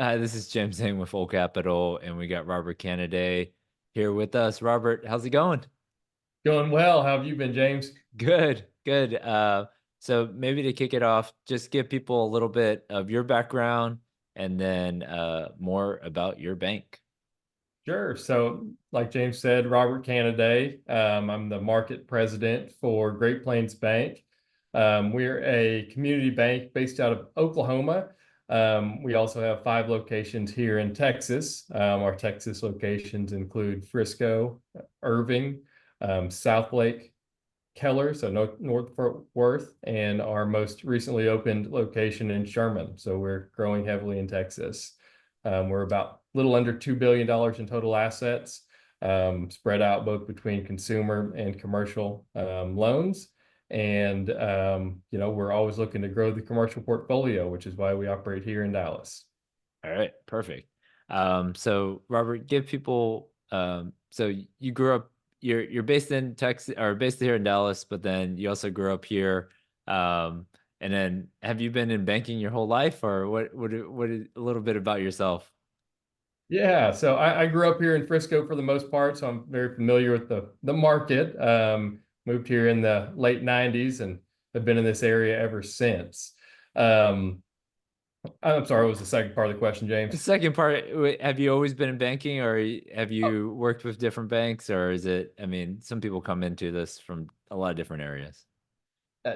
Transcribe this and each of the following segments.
This is James Zhang with Full Capital, and we got Robert Cannaday here with us. Robert, how's it going? Going well. How have you been, James? Good, good. So maybe to kick it off, just give people a little bit of your background and then more about your bank. Sure. So, like James said, Robert Cannaday. I'm the market president for Great Plains Bank. We're a community bank based out of Oklahoma. We also have 5 locations here in Texas. Our Texas locations include Frisco, Irving, Southlake, Keller, so North Fort Worth, and our most recently opened location in Sherman. So we're growing heavily in Texas. We're about a little under $2 billion in total assets, spread out both between consumer and commercial loans. And, we're always looking to grow the commercial portfolio, which is why we operate here in Dallas. All right, perfect. So Robert, give people so you grew up you're based in Texas or based here in Dallas, but then you also grew up here. And then have you been in banking your whole life or what a little bit about yourself? Yeah, so I grew up here in Frisco for the most part, so I'm very familiar with the market. Moved here in the late 90s and have been in this area ever since. Um, I'm sorry, what was the second part of the question, The James? second part, have you always been in banking or have you worked with different banks or is it, I mean, some people come into this from a lot of different areas.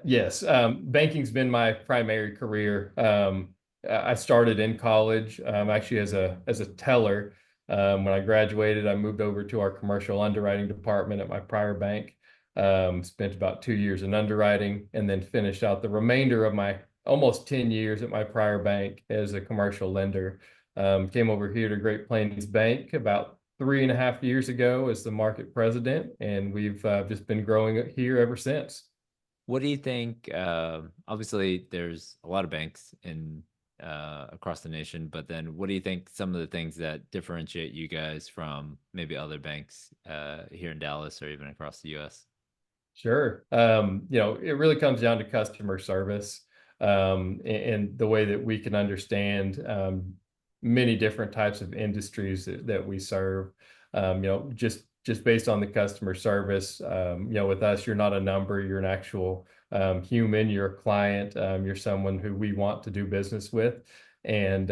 Yes, banking's been my primary career. I started in college, actually as a teller. When I graduated, I moved over to our commercial underwriting department at my prior bank. Spent about 2 years in underwriting, and then finished out the remainder of my almost 10 years at my prior bank as a commercial lender. Came over here to Great Plains Bank about 3.5 years ago as the market president, and we've just been growing here ever since. What do you think? Obviously, there's a lot of banks in across the nation, but then what do you think some of the things that differentiate you guys from maybe other banks here in Dallas or even across the US? Sure. It really comes down to customer service, and the way that we can understand many different types of industries that we serve. Just based on the customer service, with us, you're not a number, you're an actual human, you're a client, you're someone who we want to do business with. And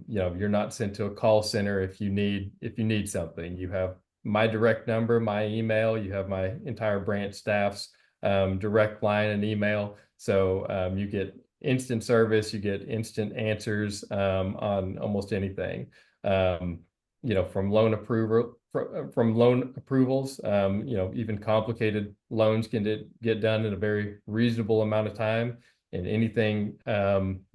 you're not sent to a call center if you need something. You have my direct number, my email. You have my entire branch staff's direct line and email. So you get instant service, you get instant answers on almost anything. From loan approval, from loan approvals, even complicated loans can get done in a very reasonable amount of time. And anything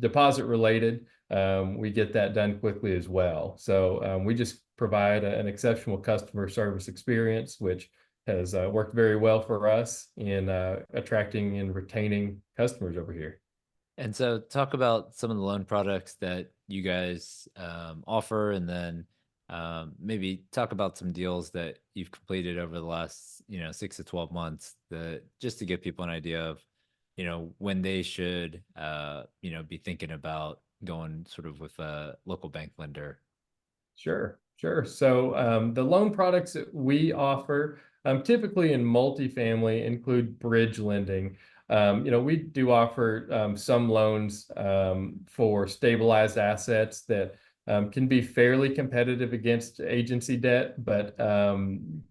deposit related, we get that done quickly as well. So we just provide an exceptional customer service experience, which has worked very well for us in attracting and retaining customers over here. And so talk about some of the loan products that you guys offer, and then maybe talk about some deals that you've completed over the last, 6 to 12 months that just to give people an idea of, when they should, be thinking about going sort of with a local bank lender. Sure, sure. So the loan products that we offer, typically in multifamily, include bridge lending. We do offer some loans for stabilized assets that can be fairly competitive against agency debt, but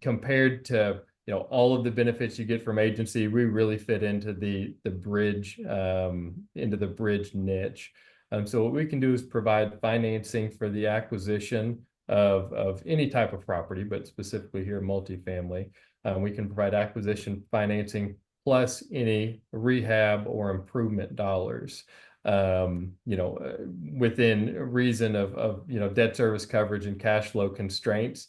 compared to all of the benefits you get from agency, we really fit into the bridge niche. So what we can do is provide financing for the acquisition of any type of property, but specifically here multifamily. We can provide acquisition financing plus any rehab or improvement dollars. Within reason of debt service coverage and cash flow constraints,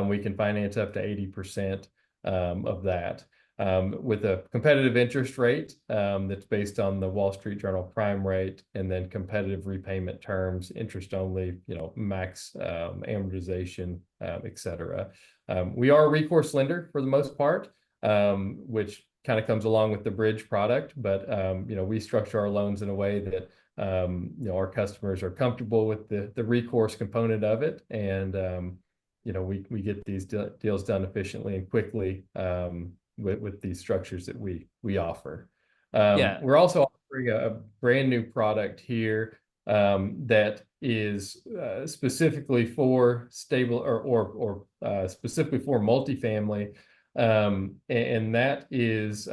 we can finance up to 80% of that. With a competitive interest rate that's based on the Wall Street Journal prime rate, and then competitive repayment terms, interest only, max amortization, et cetera. We are a recourse lender for the most part, which kind of comes along with the bridge product, but we structure our loans in a way that our customers are comfortable with the recourse component of it, and we get these deals done efficiently and quickly with these structures that we offer. Yeah. We're also offering a brand new product here that is specifically for stable or specifically for multifamily, and that is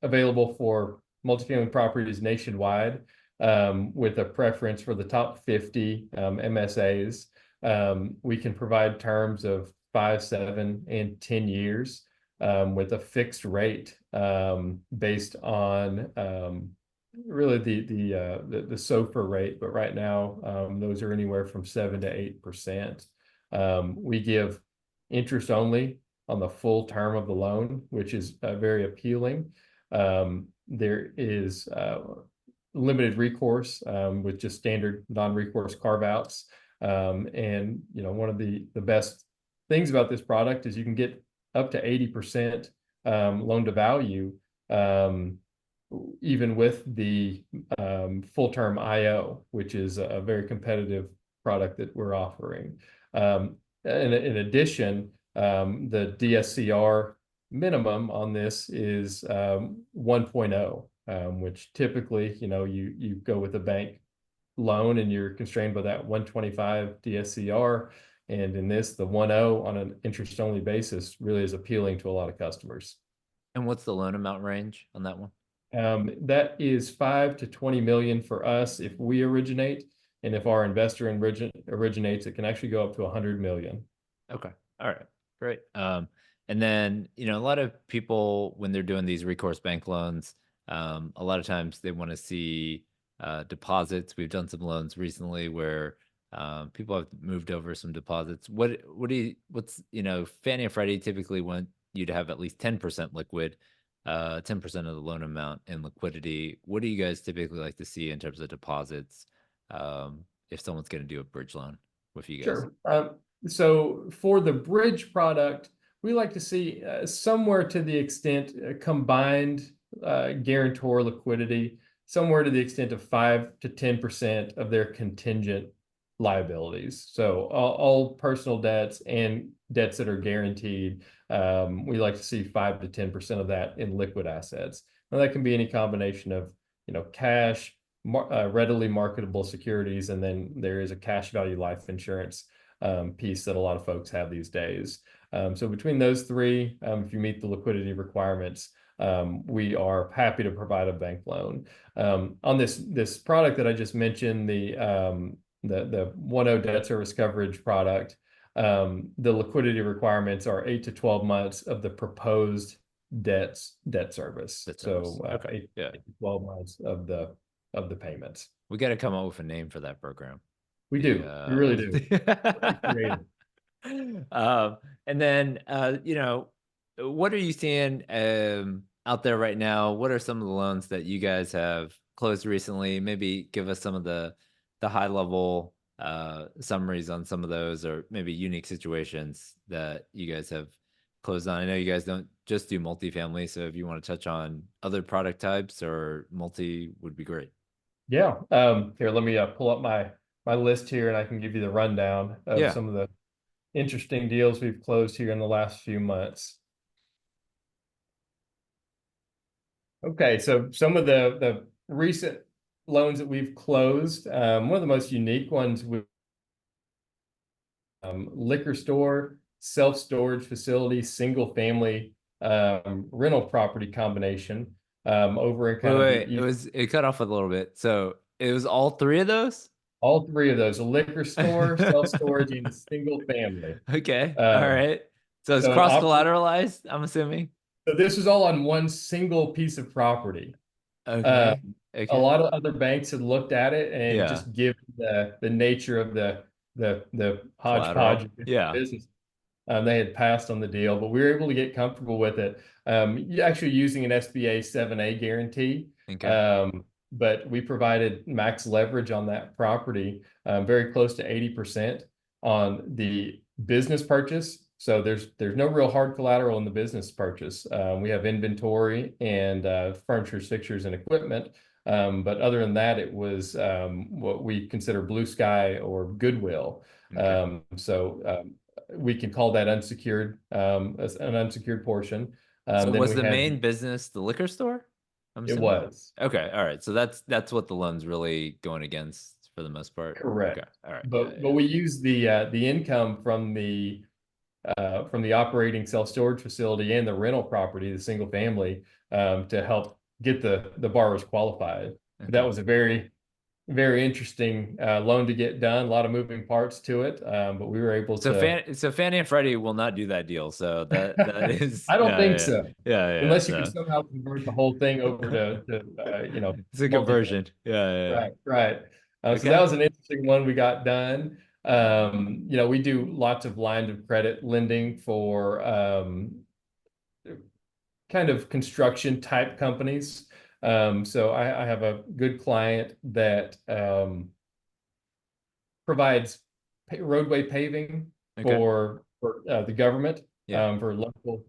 available for multifamily properties nationwide, with a preference for the top 50 MSAs. We can provide terms of 5, 7, and 10 years with a fixed rate based on really the SOFR rate, but right now those are anywhere from 7 to 8%. We give interest only on the full term of the loan, which is very appealing. There is limited recourse with just standard non-recourse carve-outs. And one of the best things about this product is you can get up to 80% loan to value, even with the full-term IO, which is a very competitive product that we're offering. In addition, the DSCR minimum on this is 1.0, which typically, you go with a bank loan and you're constrained by that 125 DSCR. And in this, the 1.0 on an interest-only basis really is appealing to a lot of customers. And what's the loan amount range on that one? That is 5 to 20 million for us if we originate, and if our investor originates, it can actually go up to 100 million. Okay. All right. Great. And then, a lot of people, when they're doing these recourse bank loans, a lot of times they want to see deposits. We've done some loans recently where people have moved over some deposits. What's Fannie and Freddie typically want you to have at least 10% liquid, 10% of the loan amount in liquidity. What do you guys typically like to see in terms of deposits if someone's going to do a bridge loan with you guys? Sure. So for the bridge product, we like to see somewhere to the extent combined guarantor liquidity, somewhere to the extent of 5 to 10% of their contingent liabilities. So all personal debts and debts that are guaranteed, we like to see 5 to 10% of that in liquid assets. Now that can be any combination of cash, readily marketable securities, and then there is a cash value life insurance piece that a lot of folks have these days. So between those three, if you meet the liquidity requirements, we are happy to provide a bank loan. On this product that I just mentioned, the 1.0 debt service coverage product, the liquidity requirements are 8 to 12 months of the proposed debt service. So okay. 8 to 12 months of the payments. We got to come up with a name for that program. We do. We really do. And then, what are you seeing out there right now? What are some of the loans that you guys have closed recently? Maybe give us some of the high level summaries on some of those, or maybe unique situations that you guys have closed on. I know you guys don't just do multifamily, so if you want to touch on other product types or multi would be great. Yeah. Here, let me pull up my list here, and I can give you the rundown of some of the interesting deals we've closed here in the last few months. Okay, so some of the recent loans that we've closed, one of the most unique ones with liquor store, self-storage facility, single family rental property combination over in kind of the it cut off a little bit. So it was all three of those? All three of those: a liquor store, self-storage, and a single family. Okay. All right. So it's cross-collateralized, I'm assuming. So this is all on one single piece of property. Okay. A lot of other banks had looked at it and just given the nature of the hodgepodge of business, they had passed on the deal, but we were able to get comfortable with it. Actually using an SBA 7A guarantee. Okay. But we provided max leverage on that property, very close to 80% on the business purchase. So there's no real hard collateral in the business purchase. We have inventory and furniture, fixtures, and equipment, But other than that, it was what we consider blue sky or goodwill. Okay. We can call that unsecured, as an unsecured portion. So Then was we the had main business the liquor store? I'm it assuming. was. Okay, all right. So that's what the loan's really going against for the most part. Okay, Correct. all right. Yeah, But yeah. we use the income from the operating self-storage facility and the rental property, the single family, to help get the borrowers qualified. That Okay. was a very interesting loan to get done. A lot of moving parts to it, but we were able So to. Fannie and Freddie will not do that deal. So that is I don't yeah, think yeah, so, yeah, yeah. unless you can So somehow convert the whole thing over to it's a multifamily. conversion. Yeah, yeah, Right, right. yeah. So that Okay. was an interesting one we got done. We do lots of lines of credit lending for kind of construction type companies. So I have a good client that provides roadway paving Okay. for the government, Yeah. for local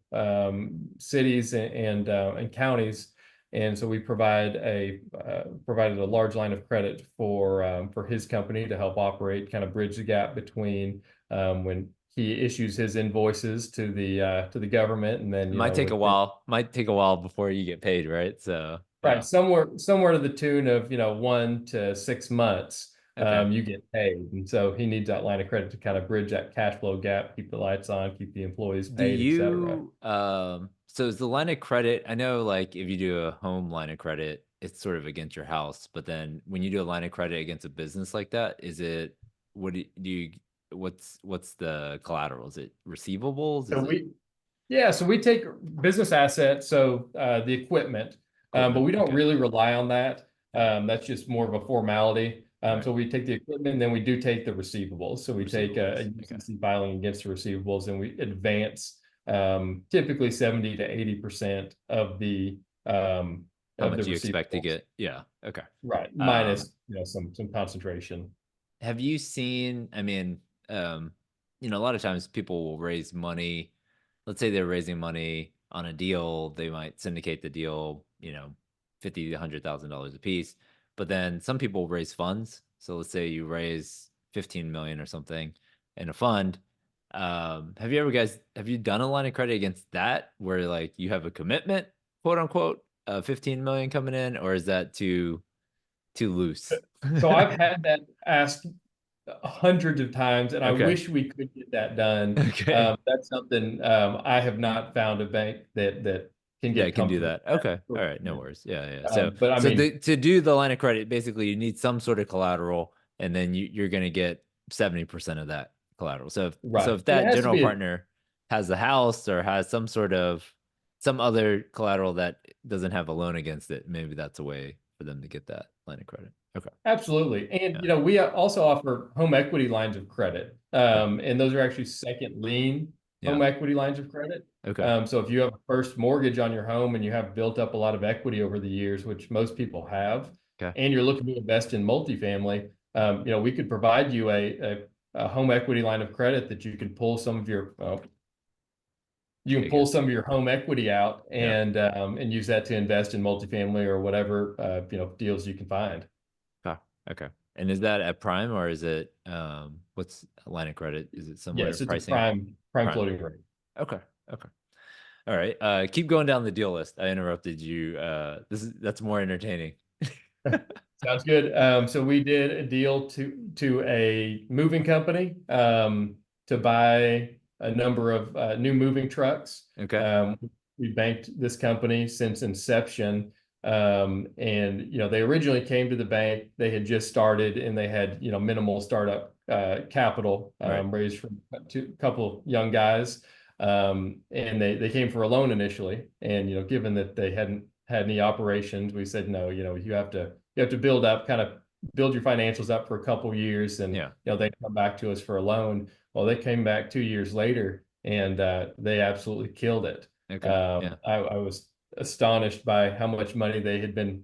cities and counties. And so we provided a large line of credit for his company to help operate, kind of bridge the gap between when he issues his invoices to the government, and then It might take a with while. Might take a while before you get paid, right? So right, yeah. somewhere to the tune of 1 to 6 months, Okay. you get paid, and so he needs that line of credit to kind of bridge that cash flow gap, keep the lights on, keep the employees Do paid, et cetera. you so is the line of credit, I know like if you do a home line of credit, it's sort of against your house, but then when you do a line of credit against a business like that, is it what do you what's the collateral? Is it receivables? So Is it we Yeah, so we take business assets, so the equipment, but equipment? we don't Okay. really rely on that. Yeah. That's just more of a formality. Right. So we take the equipment, and then we do take the receivables. So we take a Receivables. Okay. UCC filing against the receivables, and we advance typically 70 to 80% um, How of the much you expect to receivables. get? Yeah. Okay. Right, Um minus some concentration. Have you seen, I mean, a lot of times people will raise money. Let's say they're raising money on a deal, they might syndicate the deal, 50 to $100,000 a piece. But then some people raise funds. So let's say you raise 15 million or something in a fund. Have you done a line of credit against that where like you have a commitment, quote unquote, 15 million coming in, or is that too loose? So I've had that asked hundreds of times, and I Okay. wish we could get that done. Okay. That's something I have not found a bank that can Yeah, I get can do comfortable that. with Okay. that. All right. No worries. Yeah, yeah. So, But I mean, to do the line of credit, basically you need some sort of collateral, and then you're going to get 70% of that collateral. So right, if and it that has to general be partner has the house or has some other collateral that doesn't have a loan against it, maybe that's a way for them to get that line of credit. Okay. absolutely. And Yeah. we also offer home equity lines of credit, Okay. and those are actually second lien Yeah. home equity lines of credit. Okay. So if you have a first mortgage on your home and you have built up a lot of equity over the years, which most people have, Okay. and you're looking to invest in multifamily, we could provide you a home equity line of credit that you can I pull guess. some of your home equity out Yeah. and use that to invest in multifamily or whatever deals you can find. Okay. Okay. And is that at prime or is it what's a line of credit? Is it similar Yes, it's a pricing? prime Prime. floating rate. Okay. Okay. All right. Keep going down the deal list. I interrupted you. That's more entertaining. Sounds good. So we did a deal to a moving company to buy a number of new moving trucks. Okay. We banked this company since inception, and they originally came to the bank. They had just started, and they had minimal startup capital Right. raised from a couple young guys, and they came for a loan initially. And given that they hadn't had any operations, we said no. You have to build your financials up for a couple years, and Yeah. they come back to us for a loan. Well, they came back 2 years later, and they absolutely killed it. Okay. Yeah. I was astonished by how much money they had been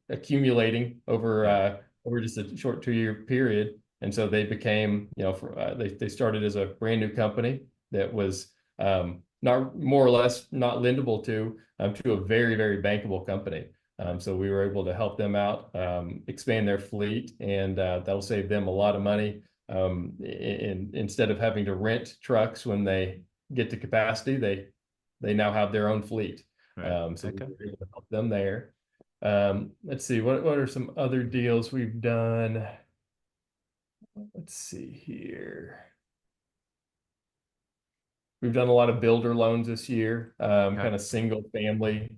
accumulating Yeah. over just a short 2 year period. And so they became, they started as a brand new company that was not more or less not lendable to a very, very bankable company. Right. So we were able to help them out, expand their fleet, and that'll save them a lot of money. Instead of having to rent trucks when they get to capacity, they now have their own fleet. Right. So we Okay. were able to help them there. Let's see, what are some other deals we've done? Let's see here. We've done a lot of builder loans this year, Okay. kind of single family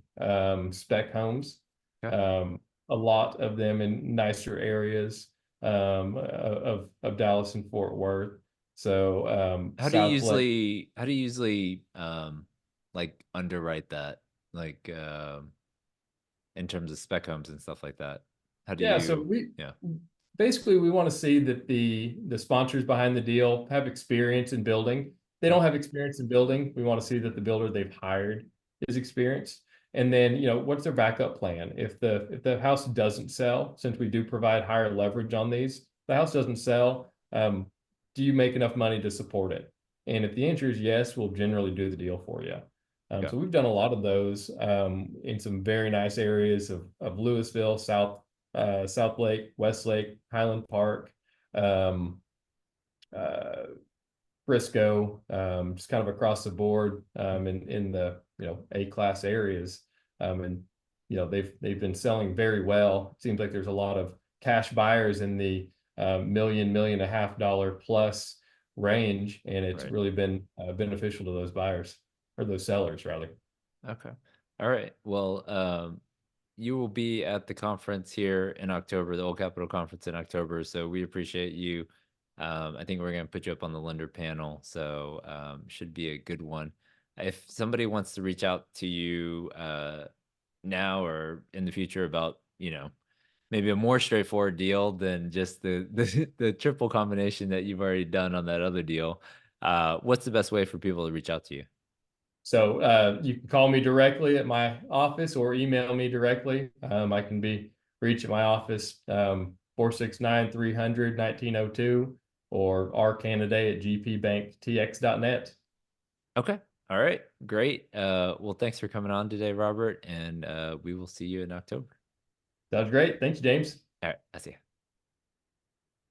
spec homes. Okay. Um, a lot of them in nicer areas of Dallas and Fort Worth. So South Lake. How do you usually like underwrite that? Like in terms of spec homes and stuff like that? How do Yeah, so you we yeah. basically we want to see that the sponsors behind the deal have experience in building. They Okay. don't have experience in building. We want to see that the builder they've hired is experienced. And then, what's their backup plan? If the house doesn't sell, since we do provide higher leverage on these, the house doesn't sell, do you make enough money to support it? And if the answer is yes, we'll generally do the deal for you. Okay. So we've done a lot of those in some very nice areas of Louisville, South Lake, West Lake, Highland Park, um, uh, Frisco, just kind of across the board in the A-class areas, and they've been selling very well. It seems like there's a lot of cash buyers in the million and a half dollar plus range, and it's Right. really been beneficial to those buyers or those sellers rather. Okay. All right. Well, you will be at the conference here in October, the Old Capital Conference in October. So we appreciate you. I think we're going to put you up on the lender panel. So should be a good one. If somebody wants to reach out to you now or in the future about, maybe a more straightforward deal than just the triple combination that you've already done on that other deal, what's the best way for people to reach out to you? So you can call me directly at my office or email me directly. I can be reached at my office 469-300-1902 or rcannaday at gpbanktx.net. Okay. All right. Great. Well, thanks for coming on today, Robert, and we will see you in October. Sounds great. Thank you, James. All right. I see you.